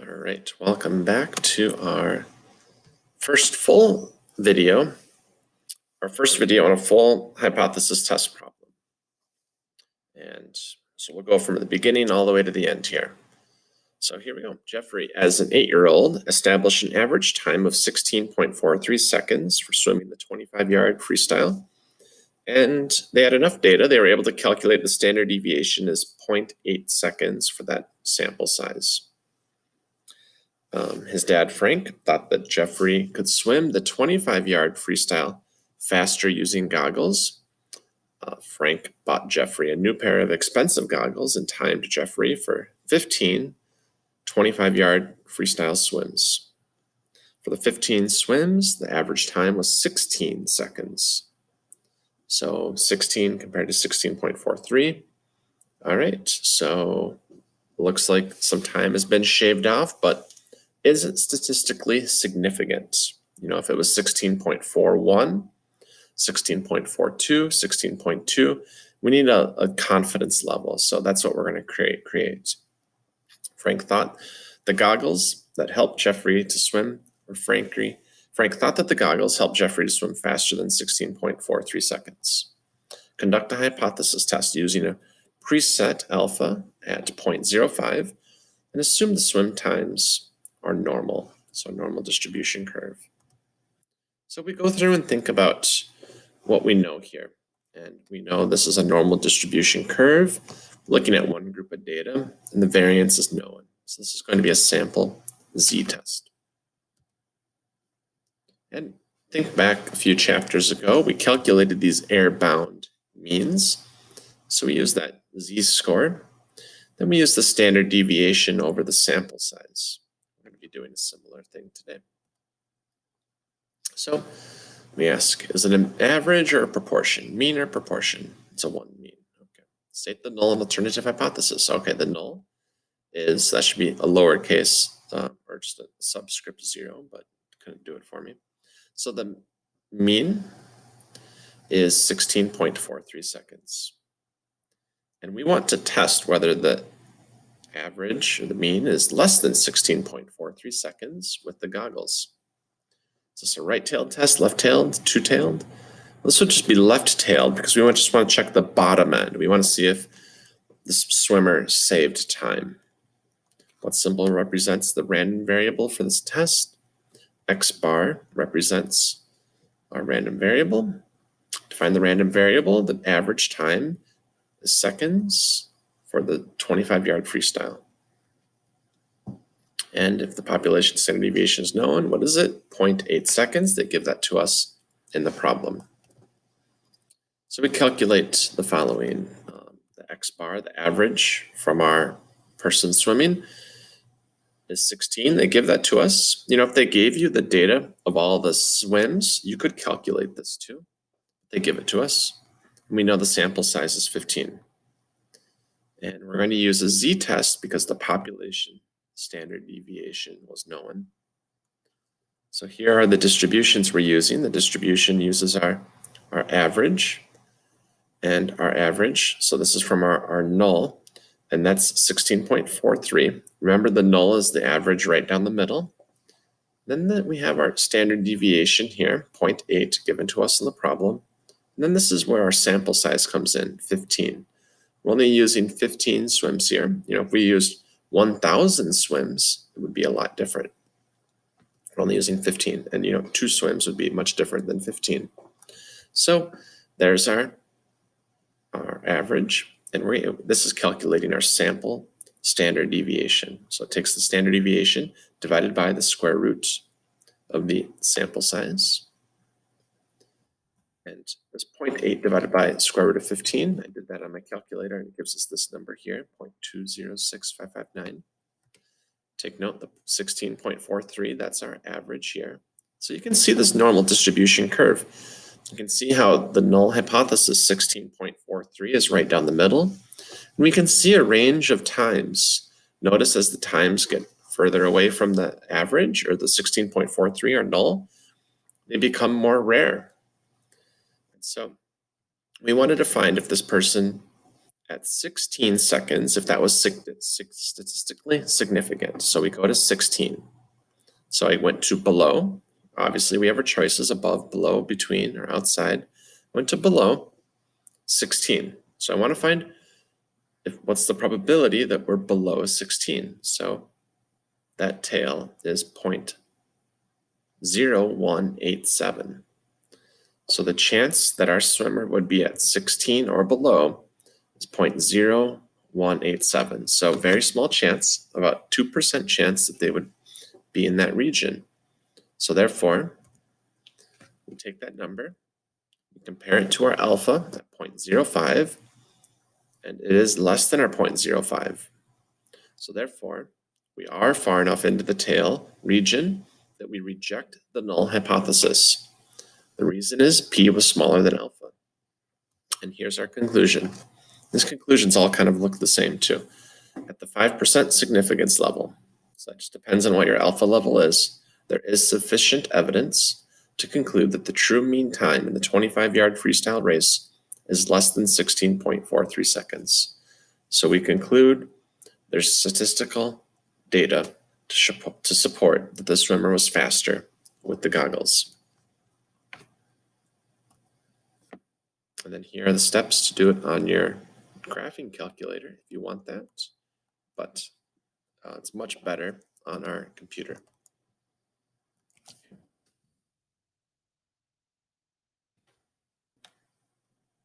All right, welcome back to our first full video, on a full hypothesis test problem. And so we'll go from the beginning all the way to the end here. So here we go. Jeffrey, as an 8-year-old, established an average time of 16.43 seconds for swimming the 25-yard freestyle. And they had enough data, they were able to calculate the standard deviation as 0.8 seconds for that sample size. His dad, Frank, thought that Jeffrey could swim the 25-yard freestyle faster using goggles. Frank bought Jeffrey a new pair of expensive goggles and timed Jeffrey for 15 25-yard freestyle swims. For the 15 swims, the average time was 16 seconds. So 16 compared to 16.43. All right, so looks like some time has been shaved off, but is it statistically significant? You know, if it was 16.41, 16.42, 16.2, we need a confidence level. So that's what we're going to create. Frank thought the goggles that helped Jeffrey to swim, Frank thought that the goggles helped Jeffrey to swim faster than 16.43 seconds. Conduct a hypothesis test using a preset alpha at 0.05 and assume the swim times are normal, so normal distribution curve. So we go through and think about what we know here. And we know this is a normal distribution curve, looking at one group of data, and the variance is known. So this is going to be a sample z-test. And think back a few chapters ago, we calculated these air-bound means. So we use that z-score. Then we use the standard deviation over the sample size. We're going to be doing a similar thing today. So we ask, is it an average or a proportion? Mean or proportion? It's a 1 mean. Okay. State the null and alternative hypothesis. Okay, the null is, that should be a lowercase or just a subscript 0, but couldn't do it for me. So the mean is 16.43 seconds. And we want to test whether the average or the mean is less than 16.43 seconds with the goggles. Is this a right-tailed test, left-tailed, two-tailed? Well, this would just be left-tailed because we just want to check the bottom end. We want to see if the swimmer saved time. What symbol represents the random variable for this test? X bar represents our random variable. To find the random variable, the average time is seconds for the 25-yard freestyle. And if the population standard deviation is known, what is it? 0.8 seconds. They give that to us in the problem. So we calculate the following. The X bar, the average from our person swimming, is 16. They give that to us. You know, if they gave you the data of all the swims, you could calculate this too. They give it to us. And we know the sample size is 15. And we're going to use a z-test because the population standard deviation was known. So here are the distributions we're using. The distribution uses our average and our average. So this is from our null, and that's 16.43. Remember, the null is the average right down the middle. Then we have our standard deviation here, 0.8 given to us in the problem. And then this is where our sample size comes in, 15. We're only using 15 swims here. You know, if we used 1,000 swims, it would be a lot different. We're only using 15, and 2 swims would be much different than 15. So there's our average, and this is calculating our sample standard deviation. So it takes the standard deviation divided by the square root of the sample size. And it's 0.8 divided by the square root of 15. I did that on my calculator, and it gives us this number here, 0.206559. Take note, the 16.43, that's our average here. So you can see this normal distribution curve. You can see how the null hypothesis, 16.43, is right down the middle. And we can see a range of times. Notice as the times get further away from the average, or the 16.43 or null, they become more rare. So we wanted to find if this person at 16 seconds if that was statistically significant. So we go to 16. So I went to below. Obviously, we have our choices above, below, between, or outside. Went to below 16. So I want to find what's the probability that we're below 16. So that tail is 0.0187. So the chance that our swimmer would be at 16 or below is 0.0187. So very small chance, about 2% chance that they would be in that region. So therefore, we take that number, we compare it to our alpha at 0.05, and it is less than our 0.05. So therefore, we are far enough into the tail region that we reject the null hypothesis. The reason is P was smaller than alpha. And here's our conclusion. These conclusions all kind of look the same too. At the 5% significance level, so that just depends on what your alpha level is, there is sufficient evidence to conclude that the true mean time in the 25-yard freestyle race is less than 16.43 seconds. So we conclude there's statistical data to support that the swimmer was faster with the goggles. And then here are the steps to do it on your graphing calculator if you want that, but it's much better on our computer.